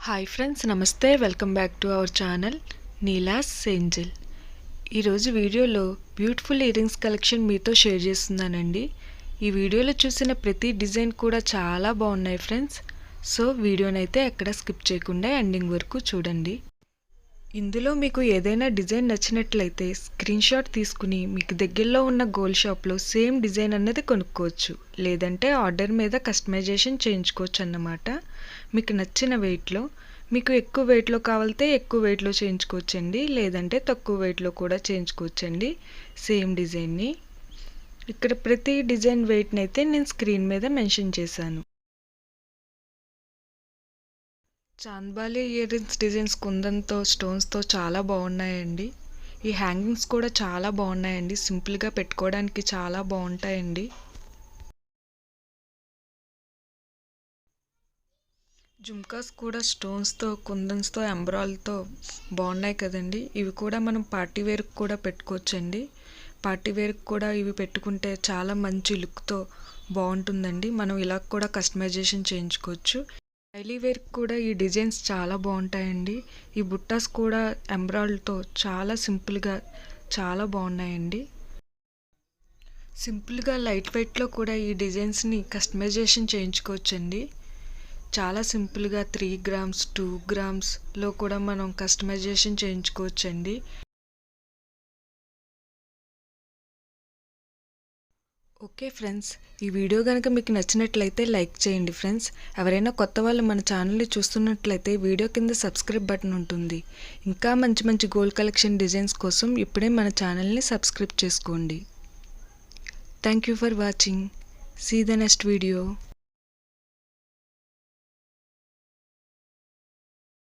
Hi friends, నమస్తే. Welcome back to our channel Neela's Angel. ఈరోజు వీడియోలో బ్యూటిఫుల్ ఇయర్ రింగ్స్ కలెక్షన్ మీతో షేర్ చేస్తున్నానండి. ఈ వీడియోలో చూసిన ప్రతి డిజైన్ కూడా చాలా బాగున్నాయి ఫ్రెండ్స్. సో వీడియోనైతే ఎక్కడ స్కిప్ చేయకుండా ఎండింగ్ వరకు చూడండి. ఇందులో మీకు ఏదైనా డిజైన్ నచ్చినట్లయితే స్క్రీన్ షాట్ తీసుకుని మీకు దగ్గరలో ఉన్న గోల్డ్ షాప్లో సేమ్ డిజైన్ అన్నది కొనుక్కోవచ్చు, లేదంటే ఆర్డర్ మీద కస్టమైజేషన్ చేయించుకోవచ్చు అన్నమాట. మీకు నచ్చిన వెయిట్లో, మీకు ఎక్కువ వెయిట్లో కావాలితే ఎక్కువ వెయిట్లో చేయించుకోవచ్చండి, లేదంటే తక్కువ వెయిట్లో కూడా చేయించుకోవచ్చండి సేమ్ డిజైన్ని. ఇక్కడ ప్రతి డిజైన్ వెయిట్ని అయితే నేను స్క్రీన్ మీద మెన్షన్ చేశాను. చాంద్బాలి ఇయర్ రింగ్స్ డిజైన్స్ కుందన్తో స్టోన్స్తో చాలా బాగున్నాయండి. ఈ హ్యాంగింగ్స్ కూడా చాలా బాగున్నాయండి. సింపుల్గా పెట్టుకోవడానికి చాలా బాగుంటాయండి. జుమ్కాస్ కూడా స్టోన్స్తో కుందన్స్తో ఎంబ్రాయిల్తో బాగున్నాయి కదండి. ఇవి కూడా మనం పార్టీ వేర్కి కూడా పెట్టుకోవచ్చండి. పార్టీ వేర్కి కూడా ఇవి పెట్టుకుంటే చాలా మంచి లుక్తో బాగుంటుందండి. మనం ఇలా కూడా కస్టమైజేషన్ చేయించుకోవచ్చు. డైలీ వేర్కి కూడా ఈ డిజైన్స్ చాలా బాగుంటాయండి. ఈ బుట్టాస్ కూడా ఎంబ్రాయిడ్తో చాలా సింపుల్గా చాలా బాగున్నాయండి. సింపుల్గా లైట్ వెయిట్లో కూడా ఈ డిజైన్స్ని కస్టమైజేషన్ చేయించుకోవచ్చండి. చాలా సింపుల్గా 3 గ్రామ్స్ 2 గ్రామ్స్లో కూడా మనం కస్టమైజేషన్ చేయించుకోవచ్చండి. ఓకే ఫ్రెండ్స్, ఈ వీడియో కనుక మీకు నచ్చినట్లయితే లైక్ చేయండి ఫ్రెండ్స్. ఎవరైనా కొత్త వాళ్ళు మన ఛానల్ని చూస్తున్నట్లయితే వీడియో కింద సబ్స్క్రైబ్ బటన్ ఉంటుంది. ఇంకా మంచి మంచి గోల్డ్ కలెక్షన్ డిజైన్స్ కోసం ఇప్పుడే మన ఛానల్ని సబ్స్క్రైబ్ చేసుకోండి. Thank you for watching. See the next video.